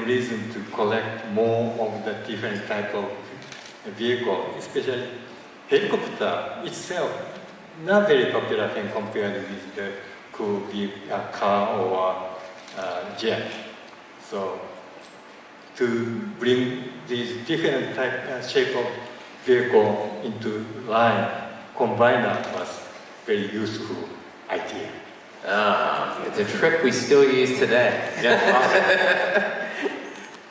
reason to collect more of the different type of vehicle, especially helicopter itself, not very popular when compared with the could be a car or a jet. So to bring these different type shape of vehicle into line, combiner was very useful idea. Ah, it's a trick we still use today. Yeah,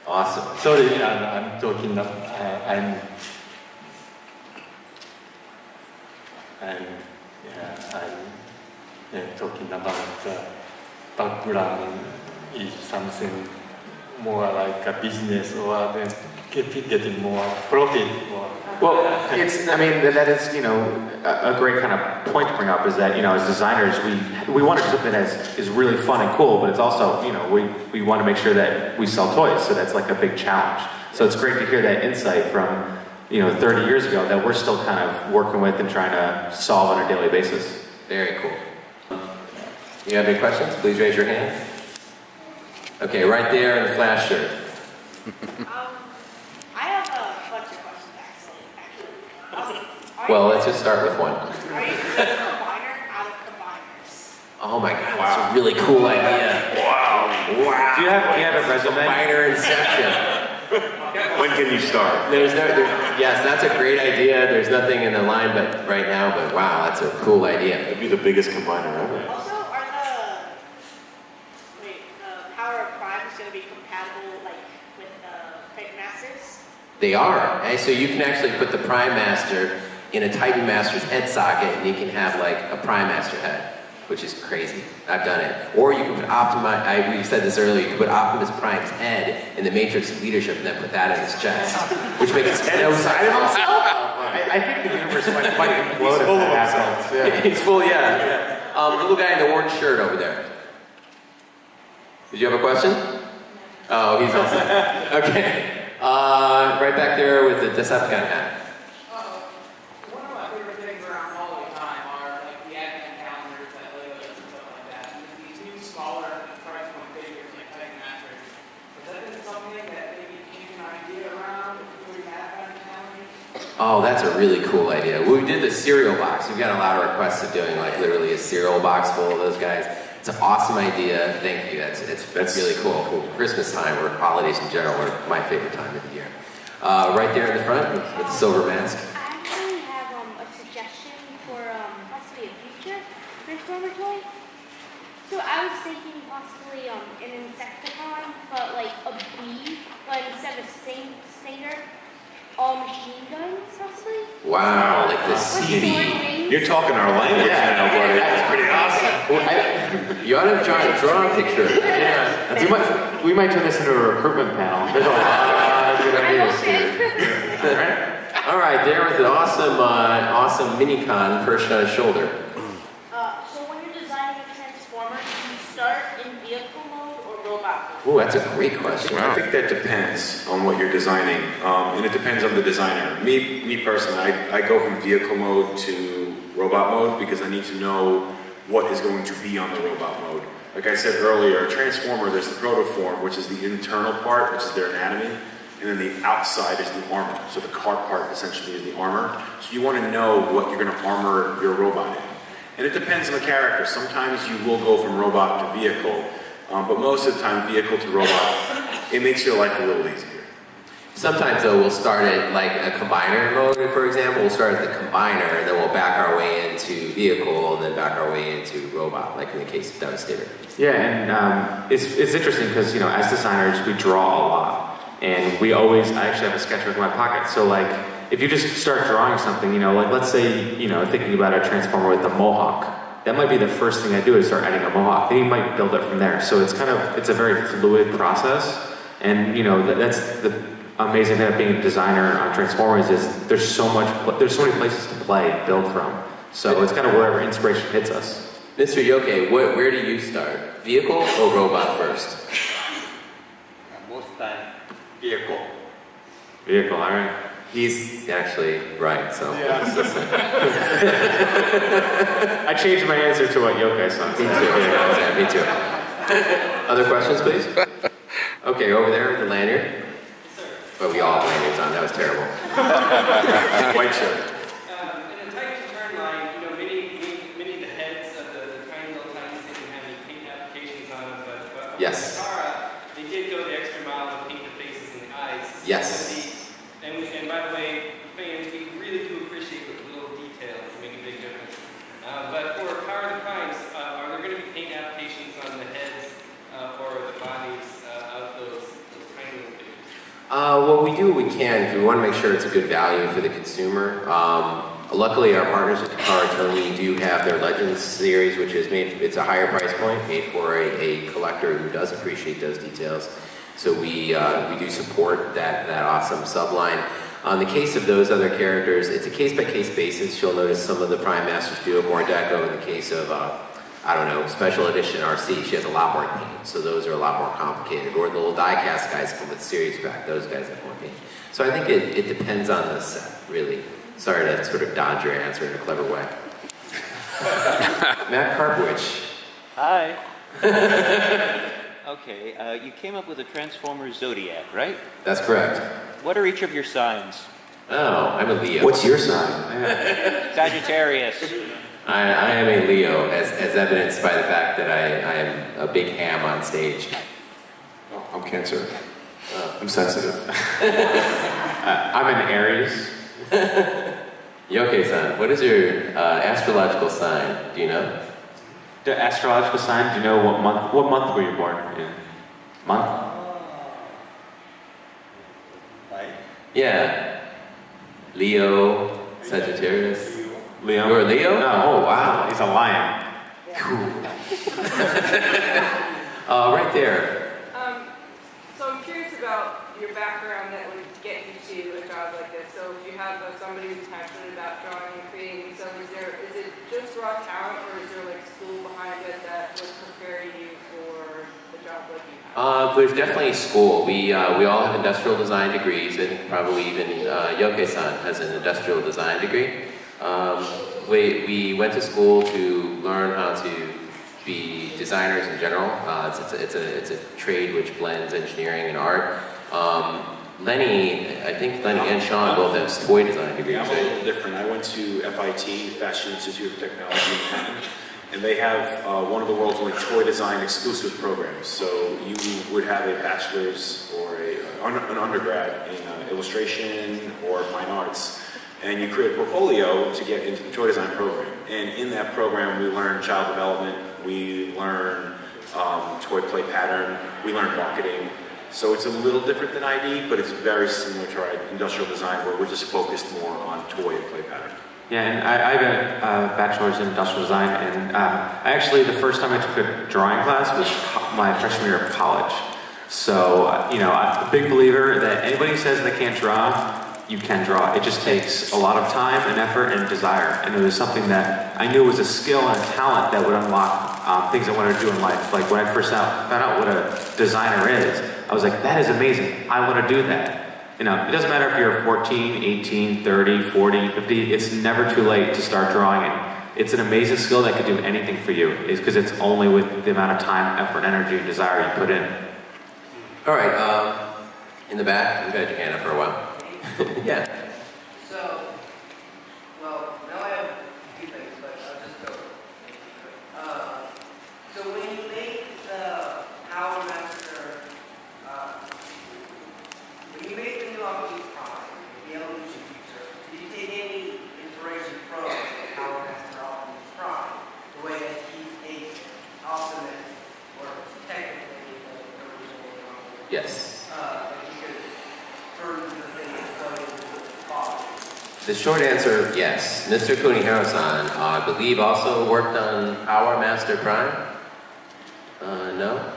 awesome. Awesome. Sorry, I'm talking. I'm talking about background is something more like a business or then getting more profit. Well, I mean, that is, you know, a great kind of point to bring up is that, you know, as designers, we want to do something that is really fun and cool, but it's also, you know, we want to make sure that we sell toys, so that's like a big challenge. So it's great to hear that insight from, you know, 30 years ago that we're still kind of working with and trying to solve on a daily basis. Very cool. You have any questions? Please raise your hand. Okay, right there in the flash shirt. I have a bunch of questions, actually. Well, let's just start with one. Are you a combiner out of combiners? Oh my God, that's a really cool idea. Wow. Wow. Do you have a resume? Combiner inception. When can you start? Yes, that's a great idea. There's nothing in the line right now, but wow, that's a cool idea. It'd be the biggest combiner ever. Also, are the power of primes going to be compatible with the Titan Masters? They are. And so you can actually put the Prime Master in a Titan Master's head socket, and you can have like a Prime Master head, which is crazy. I've done it. Or you can put we said this earlier, you can put Optimus Prime's head in the Matrix of Leadership and then put that in his chest, which makes no side of himself. I think the universe might implode if that happens. Yeah. He's full, yeah. Little guy in the orange shirt over there. Did you have a question? Oh, he's all set. Okay. Right back there with the Decepticon hat. One of my favorite things around holiday time are like the advent calendars, like Legos and stuff like that. And these new smaller price point figures like Titan Masters. Has that been something that maybe came an idea around before we had advent calendars? Oh, that's a really cool idea. We did the cereal box. We've got a lot of requests of doing like literally a cereal box full of those guys. It's an awesome idea. Thank you. That's really cool. Christmas time or holidays in general are my favorite time of the year. Right there in the front with the silver mask. I actually have a suggestion for possibly a future Transformer toy. So I was thinking possibly an Insecticon, but like a bee, but instead of Stinger, all machine guns possibly. Wow, like the CD. You're talking our language now, buddy. That's pretty awesome. You ought to draw a picture. Yeah. We might turn this into a recruitment panel. There's a lot of good ideas here. All right, there with an awesome mini-con perched on his shoulder. So when you're designing a Transformer, do you start in vehicle mode or robot mode? Ooh, that's a great question. I think that depends on what you're designing, and it depends on the designer. Me personally, I go from vehicle mode to robot mode because I need to know what is going to be on the robot mode. Like I said earlier, a Transformer, there's the protoform, which is the internal part, which is their anatomy, and then the outside is the armor. So the car part essentially is the armor. So you want to know what you're going to armor your robot in. And it depends on the character. Sometimes you will go from robot to vehicle, but most of the time, vehicle to robot, it makes your life a little easier. Sometimes though, we'll start at like a combiner mode, for example. We'll start at the combiner, and then we'll back our way into vehicle, and then back our way into robot, like in the case of Devastator. Yeah, and it's interesting because, you know, as designers, we draw a lot. And I actually have a sketchbook in my pocket. So like, if you just start drawing something, you know, like let's say, you know, thinking about a Transformer with the Mohawk, that might be the first thing I do is start adding a Mohawk. Then you might build it from there. So it's a very fluid process. And, you know, that's the amazing thing about being a designer on Transformers is there's so many places to play, build from. So it's kind of wherever inspiration hits us. Mr. Yoke, where do you start? Vehicle or robot first? Most time, vehicle. Vehicle, all right. He's actually right, so. Yeah. I changed my answer to what Yoke said. Me too. Me too. Other questions, please? Okay, over there with the lanyard. Yes, sir. But we all have lanyards on. That was terrible. White shirt. In a tight turn line, many of the heads of the tiny little tiny things have any paint applications on them, but Yes. with Kara, they did go the extra mile to paint the faces and the eyes. Yes. And by the way, fans, we really do appreciate the little details that make a big difference. But for Power of the Primes, are there going to be paint applications on the heads or the bodies of those tiny little figures? Well, we do what we can because we want to make sure it's a good value for the consumer. Luckily, our partners at Takara Tomy do have their Legends series, which is it's a higher price point, made for a collector who does appreciate those details. So we do support that awesome subline. On the case of those other characters, it's a case-by-case basis. You'll notice some of the Prime Masters do have more deco. In the case of, I don't know, Special Edition RC, she has a lot more paint. So those are a lot more complicated. Or the little die-cast guys come with series pack. Those guys have more paint. So I think it depends on the set, really. Sorry to sort of dodge your answer in a clever way. Matt Karpwich. Hi. Okay, you came up with a Transformers Zodiac, right? That's correct. What are each of your signs? Oh, I'm a Leo. What's your sign? Sagittarius. I am a Leo, as evidenced by the fact that I am a big ham on stage. Oh, I'm Cancer. I'm sensitive. I'm an Aries. Yoke-San, what is your astrological sign? Do you know? The astrological sign, do you know what month were you born in? Month? Yeah. Leo, Sagittarius. Leo? You're a Leo? No. Oh, wow. He's a lion. Cool. Right there. So I'm curious about your background that would get you to a job like this. So if you have somebody who's passionate about drawing and creating, so is it just raw talent, or is there like school behind it that would prepare you for the job like you have? There's definitely school. We all have industrial design degrees. I think probably even Yoke-San has an industrial design degree. We went to school to learn how to be designers in general. It's a trade which blends engineering and art. I think Lenny and Sean both have toy design degrees. Yeah, I'm a little different. I went to FIT, Fashion Institute of Technology in Manhattan, and they have one of the world's only toy design exclusive programs. So you would have a bachelor's or an undergrad in illustration or fine arts, and you create a portfolio to get into the toy design program. And in that program, we learn child development, we learn toy play pattern, we learn marketing. So it's a little different than ID, but it's very similar to our industrial design, where we're just focused more on toy and play pattern. Yeah, and I have a bachelor's in industrial design, and the first time I took a drawing class was my freshman year of college. So, I'm a big believer that anybody who says they can't draw, you can draw. It just takes a lot of time and effort and desire. And it was something that I knew was a skill and a talent that would unlock things I wanted to do in life. Like when I first found out what a designer is, I was like, that is amazing. I want to do that. It doesn't matter if you're 14, 18, 30, 40, 50. It's never too late to start drawing. And it's an amazing skill that could do anything for you. It's because it's only with the amount of time, effort, energy, and desire you put in. All right, in the back, you've had your hand up for a while. Yeah. So, now I have a few things, but I'll just go. So when you made the Power Master, when you made the new Optimus Prime, the Evolution feature, did you take any inspiration from the Power Master Optimus Prime, the way that he's a Optimus, or technically the original Optimus? Yes. That you could turn the thing and plug it into the box? The short answer, yes. Mr. Kunihiro-san, I believe, also worked on Power Master Prime. No,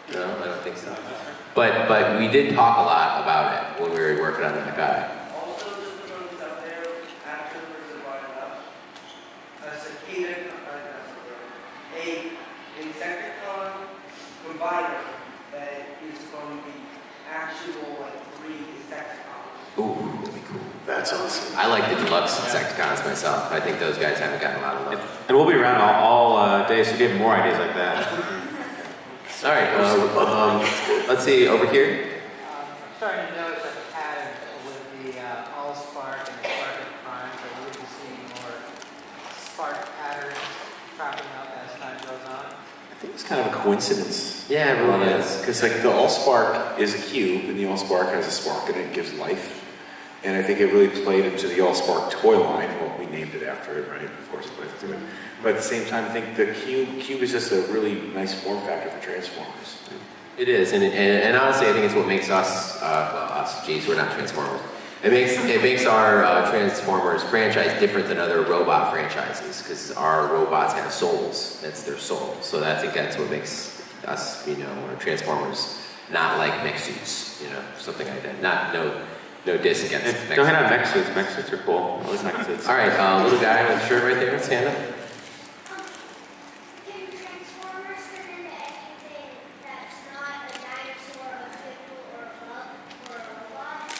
I don't think so. But we did talk a lot about it when we were working on that guy. Also, just to throw this out there, after the person brought it up, a cicada, a Insecticon combiner that is going to be actual, 3 Insecticons. Ooh, that'd be cool. That's awesome. I like the deluxe Insecticons myself. I think those guys haven't gotten a lot of love. And we'll be around all day, so if you have more ideas like that. All right, let's see, over here. I'm starting to notice a pattern with the all-spark and the spark of primes. I would be seeing more spark patterns cropping up as time goes on. I think it's kind of a coincidence. Yeah, it really is. Because like the Allspark is a cube, and the Allspark has a spark in it, it gives life. And I think it really played into the Allspark toy line. Well, we named it after it, right? Of course it plays into it. But at the same time, I think the cube is just a really nice form factor for Transformers. It is, and honestly, I think it's what makes us, geez, we're not Transformers. It makes our Transformers franchise different than other robot franchises, because our robots have souls. That's their soul. So I think that's what makes us, our Transformers not like mech suits, something like that. No diss against mech Go ahead suits. on mech suits. Mech suits are cool. I like mech suits. All right, little guy with the shirt right there, stand up. Can Transformers turn into anything that's not a dinosaur, a turtle, or a bug, or a robot?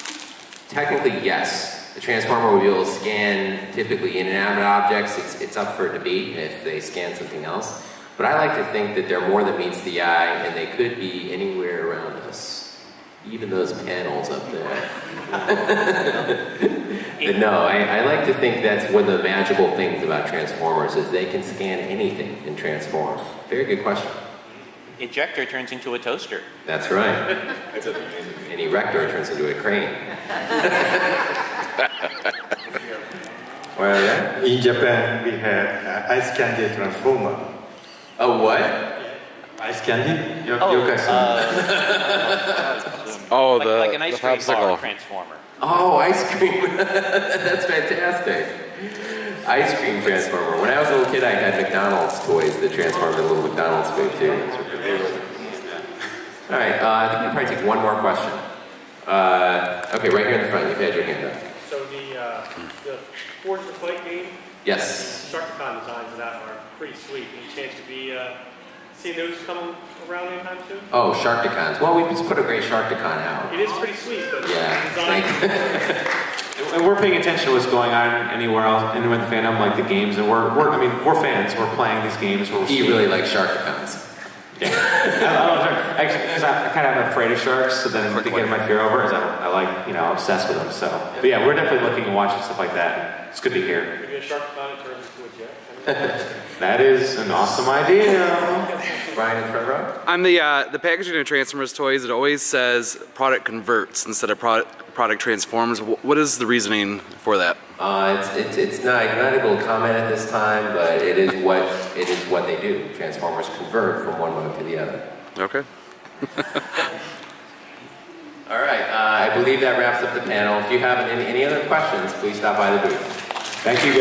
Technically, yes. The Transformer will be able to scan typically inanimate objects. It's up for debate if they scan something else. But I like to think that they're more than meets the eye, and they could be anywhere around us. Even those panels up there. But no, I like to think that's one of the magical things about Transformers is they can scan anything and transform. Very good question. Ejector turns into a toaster. That's right. That's amazing. An erector turns into a crane. Well, yeah. In Japan, we have ice candy transformer. A what? Ice candy? Yoke-San. Oh, like an ice cream bar popsicle. transformer. Oh, ice cream. That's fantastic. Ice cream transformer. When I was a little kid, I had McDonald's toys that transformed into little McDonald's food too. All right, I think we'll probably take one more question. Okay, right here in the front, you've had your hand up. So the Forge the Fight game, Yes. Shark-Con designs of that are pretty sweet. Any chance to be seeing those come around anytime soon? Oh, Shark-Decons. Well, we just put a great Shark-Decon out. It is pretty sweet, but Yeah. design. And we're paying attention to what's going on anywhere else, anywhere in the fandom, like the games, and we're fans. We're playing these games. He really likes Shark-Decons. Yeah. Actually, because I kind of am afraid of sharks, so then to get my fear over is I like, obsessed with them. So, but yeah, we're definitely looking and watching stuff like that. It's good to hear. Maybe a Shark-Con turns into a jet. That is an awesome idea. Brian in front row. On the packaging of Transformers toys, it always says product converts instead of product transforms. What is the reasoning for that? It's not, I'm not able to comment at this time, but it is what they do. Transformers convert from one mode to the other. Okay. All right, I believe that wraps up the panel. If you have any other questions, please stop by the booth. Thank you, guys.